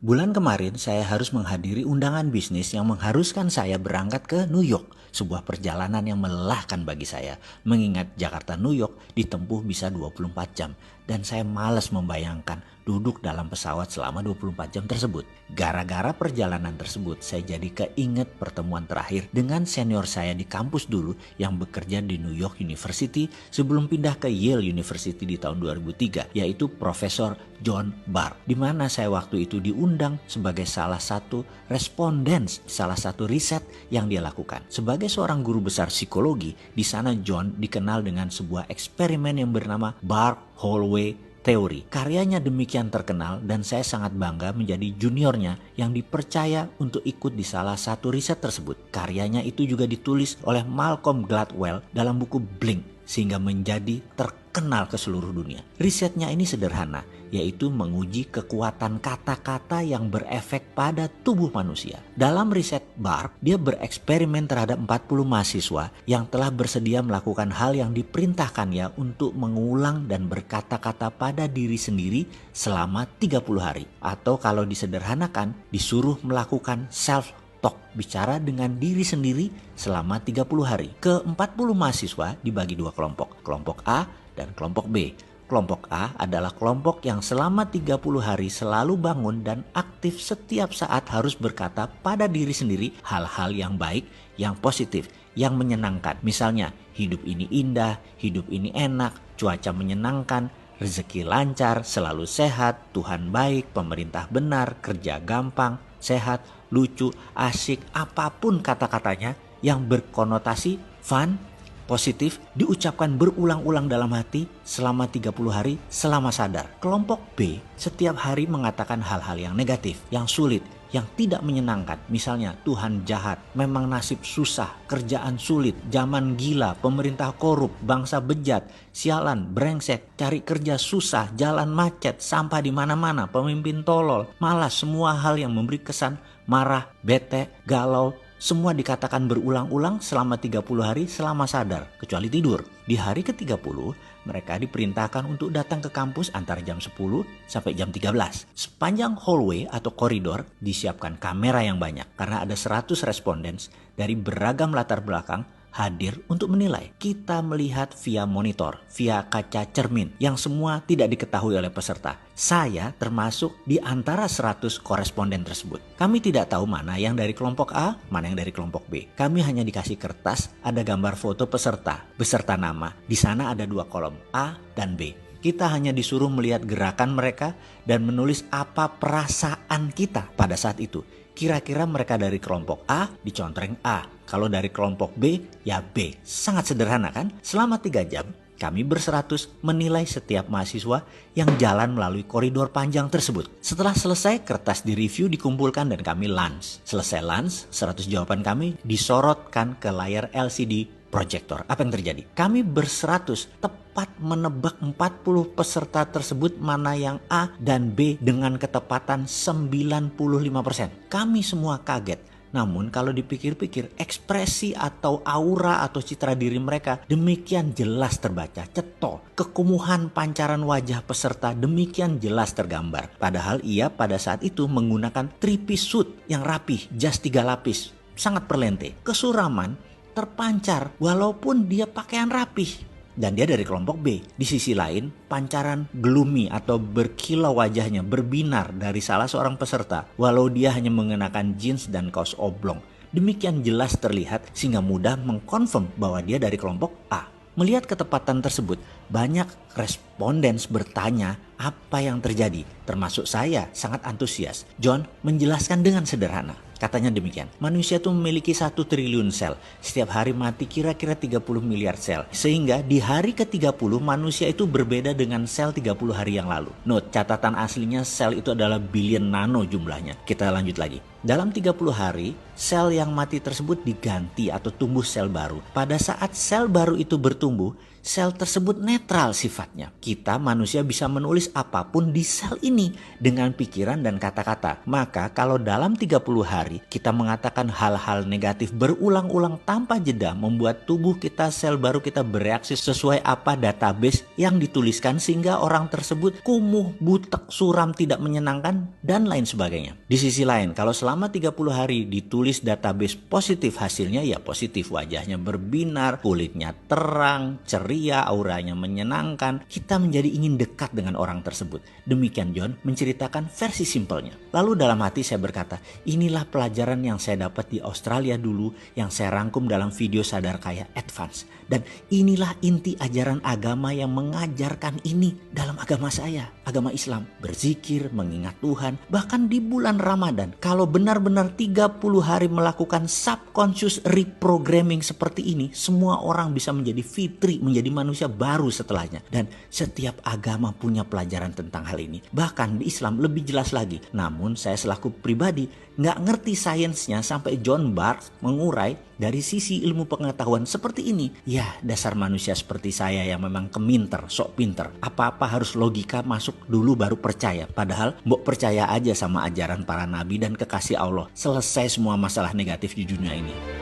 Bulan kemarin saya harus menghadiri undangan bisnis yang mengharuskan saya berangkat ke New York. Sebuah perjalanan yang melelahkan bagi saya. Mengingat Jakarta New York ditempuh bisa 24 jam. Dan saya malas membayangkan duduk dalam pesawat selama 24 jam tersebut. Gara-gara perjalanan tersebut saya jadi keinget pertemuan terakhir dengan senior saya di kampus dulu yang bekerja di New York University sebelum pindah ke Yale University di tahun 2003, yaitu Profesor John Barr, di mana saya waktu itu diundang sebagai salah satu responden salah satu riset yang dia lakukan. Sebagai seorang guru besar psikologi, di sana John dikenal dengan sebuah eksperimen yang bernama Barr-Holloway Teori. Karyanya demikian terkenal dan saya sangat bangga menjadi juniornya yang dipercaya untuk ikut di salah satu riset tersebut. Karyanya itu juga ditulis oleh Malcolm Gladwell dalam buku Blink sehingga menjadi terkenal ke seluruh dunia. Risetnya ini sederhana, yaitu menguji kekuatan kata-kata yang berefek pada tubuh manusia. Dalam riset Barr, dia bereksperimen terhadap 40 mahasiswa yang telah bersedia melakukan hal yang diperintahkannya untuk mengulang dan berkata-kata pada diri sendiri selama 30 hari. Atau kalau disederhanakan, disuruh melakukan self talk, bicara dengan diri sendiri selama 30 hari. Ke-40 mahasiswa dibagi dua kelompok, kelompok A dan kelompok B. Kelompok A adalah kelompok yang selama 30 hari selalu bangun dan aktif setiap saat harus berkata pada diri sendiri hal-hal yang baik, yang positif, yang menyenangkan. Misalnya, hidup ini indah, hidup ini enak, cuaca menyenangkan, rezeki lancar, selalu sehat, Tuhan baik, pemerintah benar, kerja gampang, sehat, lucu, asik, apapun kata-katanya yang berkonotasi fun, positif, diucapkan berulang-ulang dalam hati selama 30 hari selama sadar. Kelompok B setiap hari mengatakan hal-hal yang negatif, yang sulit, yang tidak menyenangkan. Misalnya, Tuhan jahat, memang nasib susah, kerjaan sulit, zaman gila, pemerintah korup, bangsa bejat, sialan, brengsek, cari kerja susah, jalan macet, sampah di mana-mana, pemimpin tolol, malas, semua hal yang memberi kesan marah, bete, galau, semua dikatakan berulang-ulang selama 30 hari selama sadar, kecuali tidur. Di hari ke-30, mereka diperintahkan untuk datang ke kampus antara jam 10 sampai jam 13. Sepanjang hallway atau koridor disiapkan kamera yang banyak karena ada 100 respondents dari beragam latar belakang hadir untuk menilai. Kita melihat via monitor, via kaca cermin yang semua tidak diketahui oleh peserta. Saya termasuk di antara 100 koresponden tersebut. Kami tidak tahu mana yang dari kelompok A, mana yang dari kelompok B. Kami hanya dikasih kertas, ada gambar foto peserta, beserta nama. Di sana ada dua kolom, A dan B. Kita hanya disuruh melihat gerakan mereka dan menulis apa perasaan kita pada saat itu. Kira-kira mereka dari kelompok A dicontreng A. Kalau dari kelompok B, ya B. Sangat sederhana kan? Selama 3 jam, kami berseratus menilai setiap mahasiswa yang jalan melalui koridor panjang tersebut. Setelah selesai, kertas direview, dikumpulkan dan kami lunch. Selesai lunch, 100 jawaban kami disorotkan ke layar LCD proyektor. Apa yang terjadi? Kami berseratus tepat menebak 40 peserta tersebut mana yang A dan B dengan ketepatan 95%. Kami semua kaget. Namun kalau dipikir-pikir, ekspresi atau aura atau citra diri mereka demikian jelas terbaca, cetok. Kekumuhan pancaran wajah peserta demikian jelas tergambar. Padahal ia pada saat itu menggunakan 3-piece suit yang rapih, jas 3 lapis, sangat perlente. Kesuraman terpancar walaupun dia pakaian rapih. Dan dia dari kelompok B. Di sisi lain, pancaran gloomy atau berkilau wajahnya berbinar dari salah seorang peserta walau dia hanya mengenakan jeans dan kaos oblong. Demikian jelas terlihat sehingga mudah mengkonfirm bahwa dia dari kelompok A. Melihat ketepatan tersebut, banyak respondens bertanya apa yang terjadi. Termasuk saya sangat antusias. John menjelaskan dengan sederhana. Katanya demikian, manusia itu memiliki 1 triliun sel. Setiap hari mati kira-kira 30 miliar sel. Sehingga di hari ke-30 manusia itu berbeda dengan sel 30 hari yang lalu. Note, catatan aslinya sel itu adalah billion nano jumlahnya. Kita lanjut lagi. Dalam 30 hari, sel yang mati tersebut diganti atau tumbuh sel baru. Pada saat sel baru itu bertumbuh, sel tersebut netral sifatnya. Kita manusia bisa menulis apapun di sel ini dengan pikiran dan kata-kata. Maka kalau dalam 30 hari kita mengatakan hal-hal negatif berulang-ulang tanpa jeda, membuat tubuh kita, sel baru kita bereaksi sesuai apa database yang dituliskan, sehingga orang tersebut kumuh, butek, suram, tidak menyenangkan, dan lain sebagainya. Di sisi lain, kalau selama 30 hari ditulis database positif, hasilnya ya positif, wajahnya berbinar, kulitnya terang, ceria, auranya menyenangkan, kita menjadi ingin dekat dengan orang tersebut. Demikian John menceritakan versi simpelnya. Lalu dalam hati saya berkata, inilah pelajaran yang saya dapat di Australia dulu, yang saya rangkum dalam video Sadar Kaya Advance. Dan inilah inti ajaran agama yang mengajarkan ini dalam agama saya, agama Islam. Berzikir, mengingat Tuhan, bahkan di bulan Ramadan. Kalau benar-benar 30 hari melakukan subconscious reprogramming seperti ini, semua orang bisa menjadi fitri, menjadi manusia baru setelahnya. Dan setiap agama punya pelajaran tentang hal ini. Bahkan di Islam lebih jelas lagi. Namun saya selaku pribadi nggak ngerti sainsnya sampai John Barth mengurai dari sisi ilmu pengetahuan seperti ini. Ya, dasar manusia seperti saya yang memang keminter, sok pinter. Apa-apa harus logika masuk dulu baru percaya. Padahal mbok percaya aja sama ajaran para nabi dan kekasih Allah. Selesai semua masalah negatif di dunia ini.